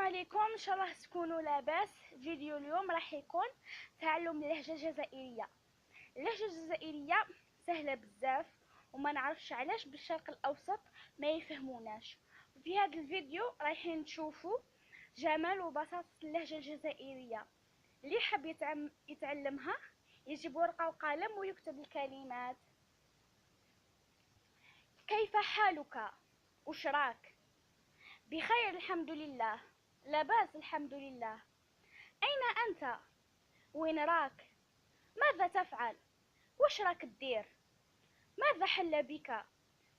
عليكم، ان شاء الله تكونوا لاباس. فيديو اليوم راح يكون تعلم اللهجه الجزائريه. اللهجه الجزائريه سهله بزاف، وما نعرفش علاش بالشرق الاوسط ما يفهموناش. في هذا الفيديو رايحين نشوفوا جمال وبساطه اللهجه الجزائريه. اللي حاب يتعلمها يجيب ورقه وقلم ويكتب الكلمات. كيف حالك؟ وش راك؟ بخير الحمد لله. لاباس الحمد لله. أين أنت؟ وين راك؟ ماذا تفعل؟ وش راك دير؟ ماذا حل بك؟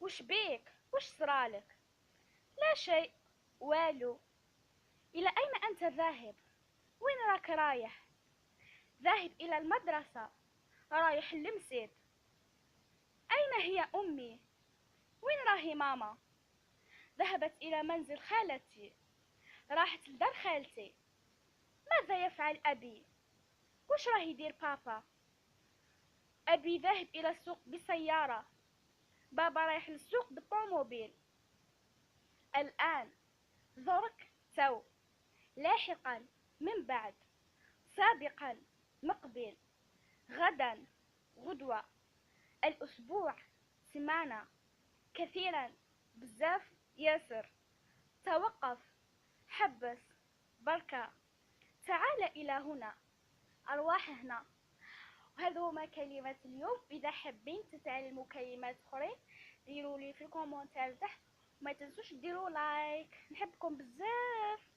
وش بيك؟ وش صرالك؟ لا شيء. والو. إلى أين أنت ذاهب؟ وين راك رايح؟ ذاهب إلى المدرسة. رايح لمسيد. أين هي أمي؟ وين راهي ماما؟ ذهبت إلى منزل خالتي. راحت لدار خالتي. ماذا يفعل أبي؟ وش راه يدير بابا؟ أبي ذاهب إلى السوق بسيارة. بابا رايح للسوق بالطوموبيل. الآن، ذرك، تو، لاحقا، من بعد، سابقا، مقبل، غدا، غدوة، الأسبوع، سمانة، كثيرا، بزاف، ياسر، توقف، حبس، بركة، تعال إلى هنا، أرواح هنا. وهذا هما كلمات اليوم. إذا حابين تتعلموا كلمات أخرين ديروا لي في الكومنتات تحت، وما تنسوش ديروا لايك. نحبكم بزاف.